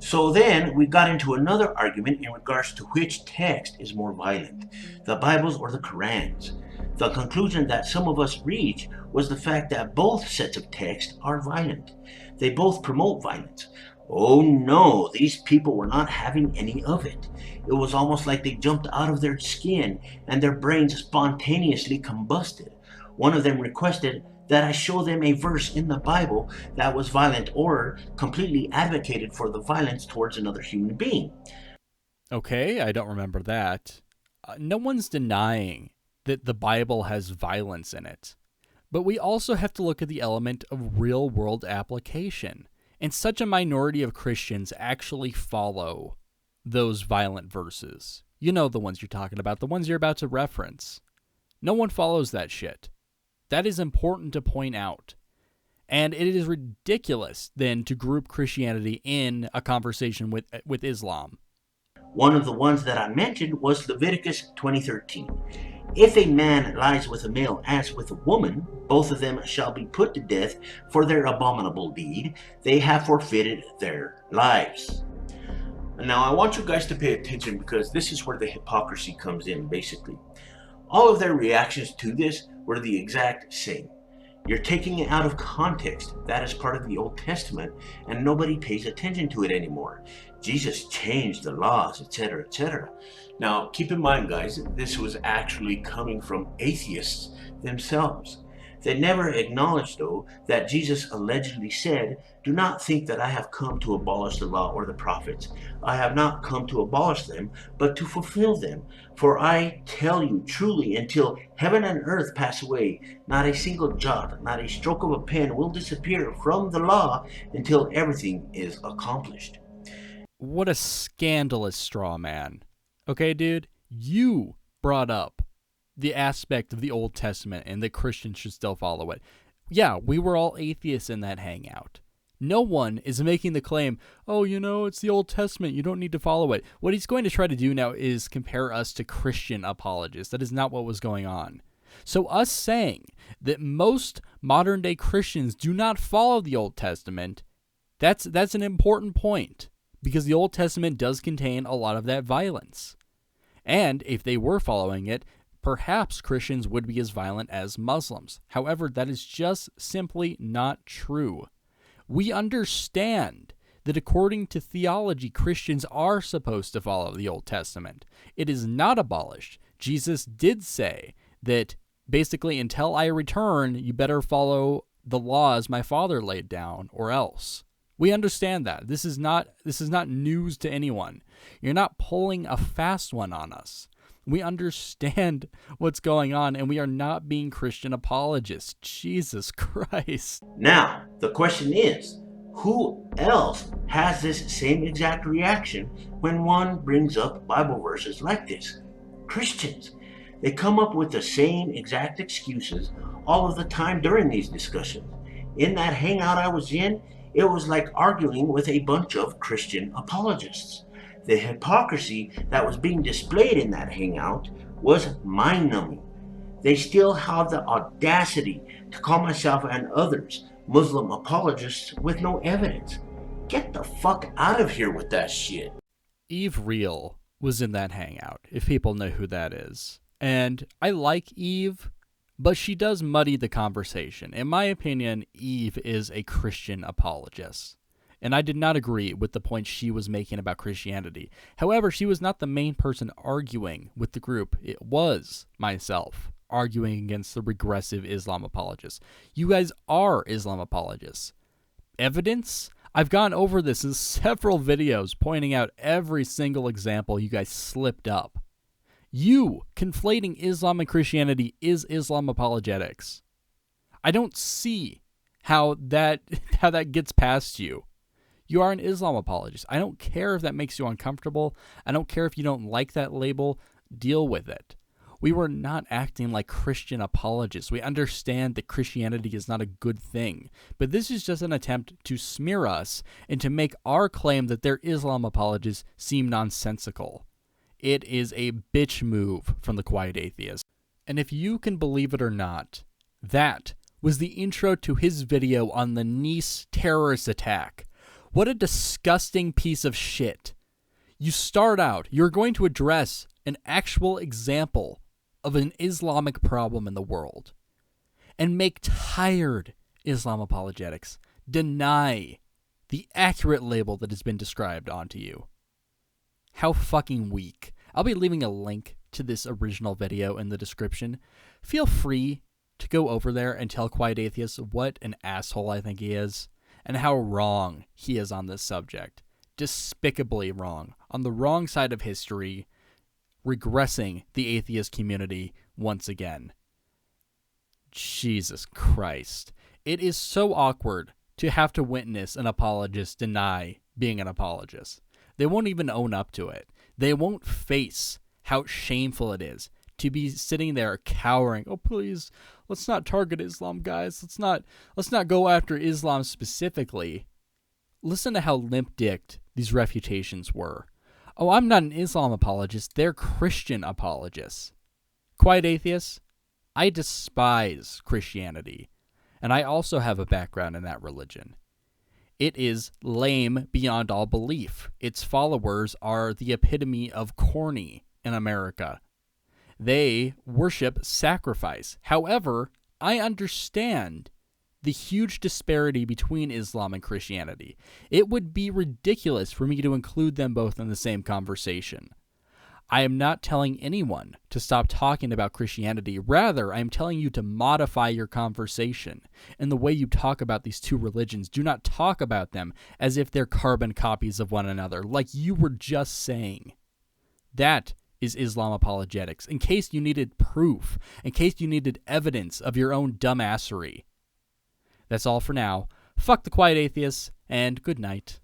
So then we got into another argument in regards to which text is more violent, the Bibles or the Qurans. The conclusion that some of us reached was the fact that both sets of text are violent. They both promote violence. Oh no, these people were not having any of it. It was almost like they jumped out of their skin and their brains spontaneously combusted. One of them requested that I show them a verse in the Bible that was violent or completely advocated for the violence towards another human being. Okay, I don't remember that. No one's denying that the Bible has violence in it. But we also have to look at the element of real-world application. And such a minority of Christians actually follow those violent verses. You know the ones you're talking about, the ones you're about to reference. No one follows that shit. That is important to point out. And it is ridiculous, then, to group Christianity in a conversation with Islam. One of the ones that I mentioned was Leviticus 20:13. If a man lies with a male as with a woman, both of them shall be put to death for their abominable deed. They have forfeited their lives. Now, I want you guys to pay attention because this is where the hypocrisy comes in, basically. All of their reactions to this were the exact same. You're taking it out of context. That is part of the Old Testament, and nobody pays attention to it anymore. Jesus changed the laws, etc., etc. Now, keep in mind, guys, this was actually coming from atheists themselves. They never acknowledged, though, that Jesus allegedly said, "Do not think that I have come to abolish the law or the prophets. I have not come to abolish them, but to fulfill them. For I tell you truly, until heaven and earth pass away, not a single jot, not a stroke of a pen will disappear from the law until everything is accomplished." What a scandalous straw man. Okay, dude, you brought up the aspect of the Old Testament and that Christians should still follow it. Yeah, we were all atheists in that hangout. No one is making the claim, oh, it's the Old Testament, you don't need to follow it. What he's going to try to do now is compare us to Christian apologists. That is not what was going on. So us saying that most modern-day Christians do not follow the Old Testament, that's an important point, because the Old Testament does contain a lot of that violence. And if they were following it, perhaps Christians would be as violent as Muslims. However, that is just simply not true. We understand that according to theology, Christians are supposed to follow the Old Testament. It is not abolished. Jesus did say that basically until I return, you better follow the laws my Father laid down, or else. We understand that. This is not news to anyone. You're not pulling a fast one on us. We understand what's going on, and we are not being Christian apologists. Jesus Christ. Now, the question is, who else has this same exact reaction when one brings up Bible verses like this? Christians. They come up with the same exact excuses all of the time during these discussions. In that hangout I was in, it was like arguing with a bunch of Christian apologists. The hypocrisy that was being displayed in that hangout was mind-numbing. They still have the audacity to call myself and others Muslim apologists with no evidence. Get the fuck out of here with that shit. Eve Real was in that hangout, if people know who that is. And I like Eve, but she does muddy the conversation. In my opinion, Eve is a Christian apologist. And I did not agree with the point she was making about Christianity. However, she was not the main person arguing with the group. It was myself arguing against the regressive Islam apologists. You guys are Islam apologists. Evidence? I've gone over this in several videos pointing out every single example you guys slipped up. You conflating Islam and Christianity is Islam apologetics. I don't see how that gets past you. You are an Islam apologist. I don't care if that makes you uncomfortable. I don't care if you don't like that label. Deal with it. We were not acting like Christian apologists. We understand that Christianity is not a good thing. But this is just an attempt to smear us and to make our claim that they're Islam apologists seem nonsensical. It is a bitch move from the Quiet Atheist. And if you can believe it or not, that was the intro to his video on the Nice terrorist attack, What a disgusting piece of shit. You start out, you're going to address an actual example of an Islamic problem in the world and make tired Islam apologetics deny the accurate label that has been described onto you. How fucking weak. I'll be leaving a link to this original video in the description. Feel free to go over there and tell Quiet Atheist what an asshole I think he is and how wrong he is on this subject. Despicably wrong. On the wrong side of history, regressing the atheist community once again. Jesus Christ. It is so awkward to have to witness an apologist deny being an apologist. They won't even own up to it. They won't face how shameful it is to be sitting there cowering. Oh, please, let's not target Islam, guys. Let's not go after Islam specifically. Listen to how limp-dicked these refutations were. Oh, I'm not an Islam apologist. They're Christian apologists. Quiet Atheists, I despise Christianity, and I also have a background in that religion. It is lame beyond all belief. Its followers are the epitome of corny in America. They worship sacrifice. However, I understand the huge disparity between Islam and Christianity. It would be ridiculous for me to include them both in the same conversation. I am not telling anyone to stop talking about Christianity. Rather, I am telling you to modify your conversation. And the way you talk about these two religions, do not talk about them as if they're carbon copies of one another, like you were just saying. That is Islam apologetics. In case you needed proof, in case you needed evidence of your own dumbassery. That's all for now. Fuck the Quiet Atheists, and good night.